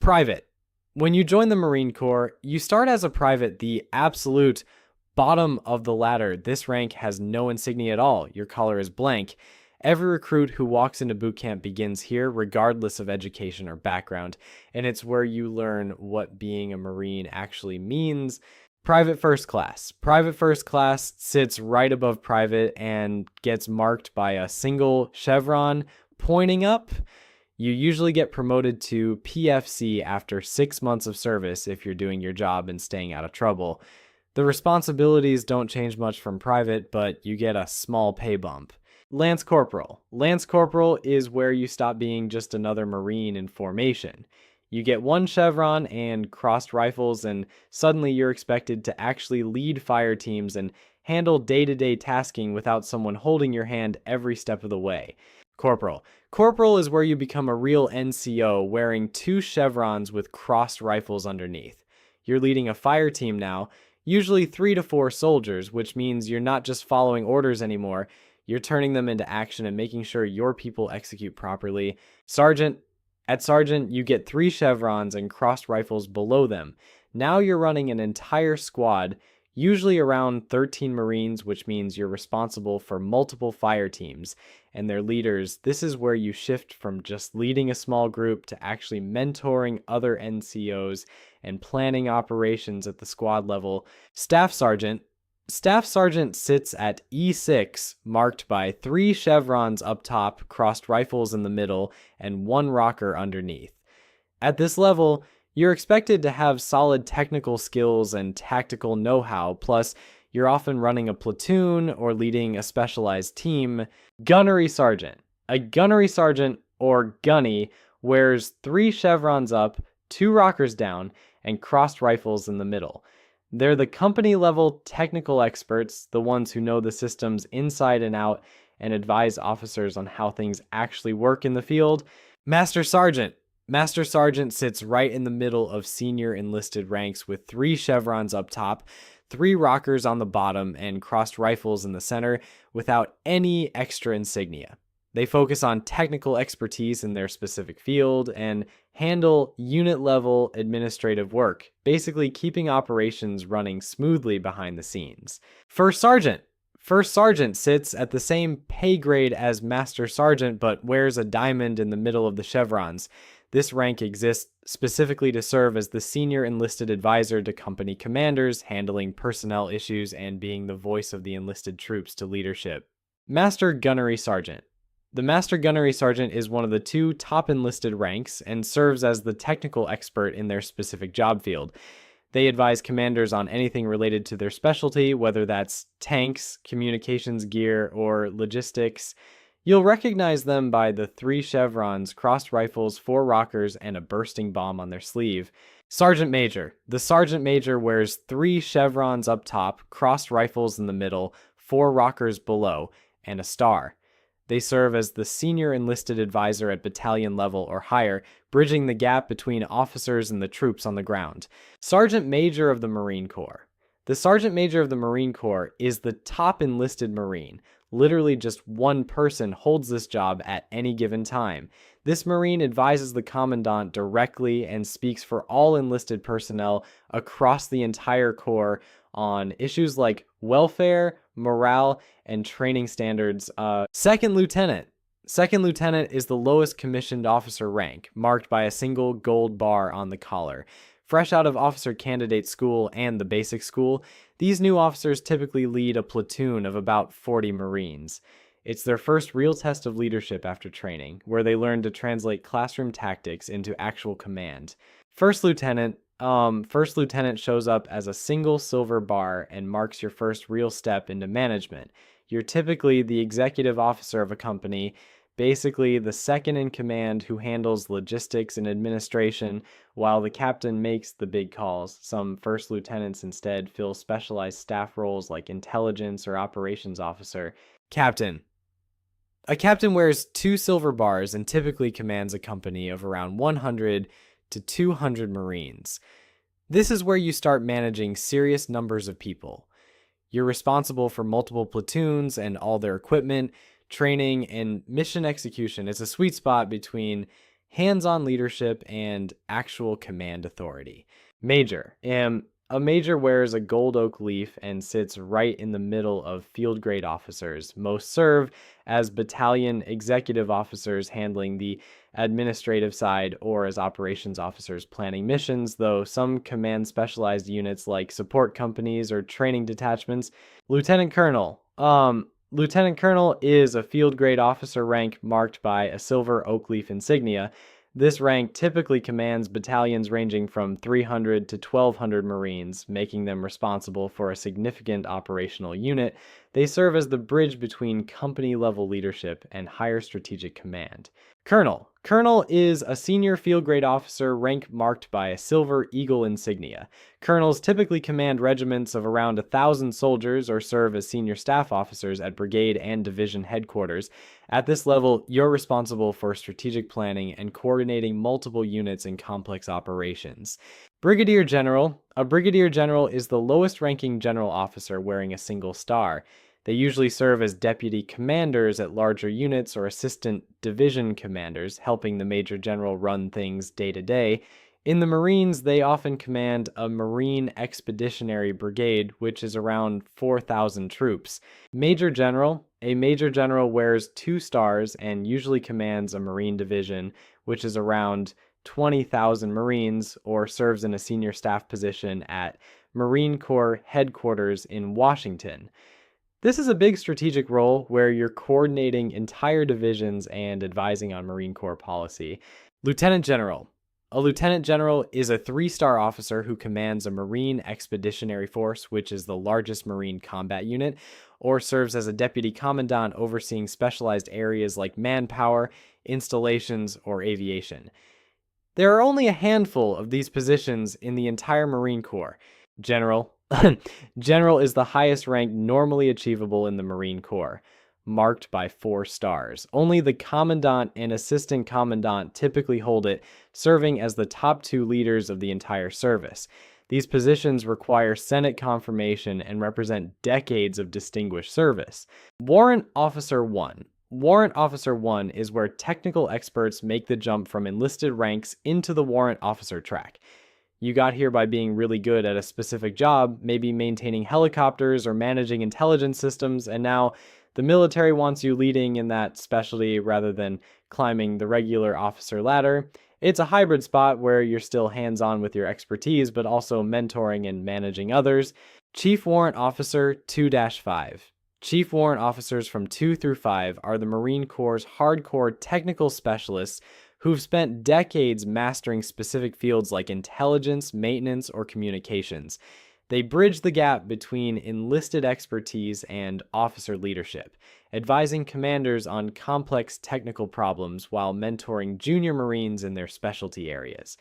Private. When you join the Marine Corps, you start as a private, the absolute bottom of the ladder. This rank has no insignia at all. Your collar is blank. Every recruit who walks into boot camp begins here, regardless of education or background, and it's where you learn what being a Marine actually means. Private First Class. Private First Class sits right above Private and gets marked by a single chevron pointing up. You usually get promoted to PFC after 6 months of service if you're doing your job and staying out of trouble. The responsibilities don't change much from Private, but you get a small pay bump. Lance Corporal. Lance Corporal is where you stop being just another Marine in formation. You get 1 chevron and crossed rifles, and suddenly you're expected to actually lead fire teams and handle day-to-day tasking without someone holding your hand every step of the way. Corporal. Corporal is where you become a real NCO wearing 2 chevrons with crossed rifles underneath. You're leading a fire team now, usually 3 to 4 soldiers, which means you're not just following orders anymore, you're turning them into action and making sure your people execute properly. Sergeant. At Sergeant, you get 3 chevrons and crossed rifles below them. Now you're running an entire squad, usually around 13 Marines, which means you're responsible for multiple fire teams and their leaders. This is where you shift from just leading a small group to actually mentoring other NCOs and planning operations at the squad level. Staff Sergeant. Staff Sergeant sits at E6, marked by 3 chevrons up top, crossed rifles in the middle, and 1 rocker underneath. At this level, you're expected to have solid technical skills and tactical know-how, plus you're often running a platoon or leading a specialized team. Gunnery Sergeant. A gunnery sergeant, or gunny, wears 3 chevrons up, 2 rockers down, and crossed rifles in the middle. They're the company-level technical experts, the ones who know the systems inside and out and advise officers on how things actually work in the field. Master Sergeant. Master Sergeant sits right in the middle of senior enlisted ranks with 3 chevrons up top, 3 rockers on the bottom, and crossed rifles in the center without any extra insignia. They focus on technical expertise in their specific field and handle unit-level administrative work, basically keeping operations running smoothly behind the scenes. First Sergeant. First Sergeant sits at the same pay grade as Master Sergeant, but wears a diamond in the middle of the chevrons. This rank exists specifically to serve as the senior enlisted advisor to company commanders, handling personnel issues and being the voice of the enlisted troops to leadership. Master Gunnery Sergeant. The Master Gunnery Sergeant is one of the 2 top enlisted ranks and serves as the technical expert in their specific job field. They advise commanders on anything related to their specialty, whether that's tanks, communications gear, or logistics. You'll recognize them by the 3 chevrons, crossed rifles, 4 rockers, and a bursting bomb on their sleeve. Sergeant Major. The Sergeant Major wears 3 chevrons up top, crossed rifles in the middle, 4 rockers below, and a star. They serve as the senior enlisted advisor at battalion level or higher, bridging the gap between officers and the troops on the ground. Sergeant Major of the Marine Corps. The Sergeant Major of the Marine Corps is the top enlisted Marine. Literally just 1 person holds this job at any given time. This Marine advises the Commandant directly and speaks for all enlisted personnel across the entire Corps on issues like welfare, morale, and training standards. Second Lieutenant. Second Lieutenant is the lowest commissioned officer rank, marked by a single gold bar on the collar. Fresh out of officer candidate school and the basic school, these new officers typically lead a platoon of about 40 Marines. It's their first real test of leadership after training, where they learn to translate classroom tactics into actual command. First Lieutenant shows up as a single silver bar and marks your first real step into management. You're typically the executive officer of a company, basically the second in command who handles logistics and administration, while the captain makes the big calls. Some first lieutenants instead fill specialized staff roles like intelligence or operations officer. Captain. A captain wears 2 silver bars and typically commands a company of around 100 to 200 Marines. This is where you start managing serious numbers of people. You're responsible for multiple platoons and all their equipment, training, and mission execution. It's a sweet spot between hands-on leadership, and actual command authority. Major. A major wears a gold oak leaf and sits right in the middle of field grade officers. Most serve as battalion executive officers handling the administrative side or as operations officers planning missions, though some command specialized units like support companies or training detachments. Lieutenant Colonel. Lieutenant Colonel is a field grade officer rank marked by a silver oak leaf insignia. This rank typically commands battalions ranging from 300 to 1,200 Marines, making them responsible for a significant operational unit. They serve as the bridge between company-level leadership and higher strategic command. Colonel. Colonel is a senior field grade officer rank marked by a silver eagle insignia. Colonels typically command regiments of around 1,000 soldiers or serve as senior staff officers at brigade and division headquarters. At this level, you're responsible for strategic planning and coordinating multiple units in complex operations. Brigadier General. A brigadier general is the lowest ranking general officer wearing a single star. They usually serve as deputy commanders at larger units or assistant division commanders, helping the major general run things day to day. In the Marines, they often command a Marine Expeditionary Brigade, which is around 4,000 troops. Major General. A major general wears 2 stars and usually commands a Marine division, which is around 20,000 Marines, or serves in a senior staff position at Marine Corps headquarters in Washington. This is a big strategic role where you're coordinating entire divisions and advising on Marine Corps policy. Lieutenant General. A lieutenant general is a 3-star officer who commands a Marine Expeditionary Force, which is the largest Marine combat unit, or serves as a deputy commandant overseeing specialized areas like manpower, installations, or aviation. There are only a handful of these positions in the entire Marine Corps. General. General is the highest rank normally achievable in the Marine Corps, marked by 4 stars. Only the commandant and assistant commandant typically hold it, serving as the top 2 leaders of the entire service. These positions require Senate confirmation and represent decades of distinguished service. Warrant Officer 1. Warrant Officer 1 is where technical experts make the jump from enlisted ranks into the warrant officer track. You got here by being really good at a specific job, maybe maintaining helicopters or managing intelligence systems, and now the military wants you leading in that specialty rather than climbing the regular officer ladder. It's a hybrid spot where you're still hands-on with your expertise, but also mentoring and managing others. Chief Warrant Officer 2-5. Chief Warrant Officers from 2 through 5 are the Marine Corps' hardcore technical specialists who've spent decades mastering specific fields like intelligence, maintenance, or communications. They bridge the gap between enlisted expertise and officer leadership, advising commanders on complex technical problems while mentoring junior Marines in their specialty areas.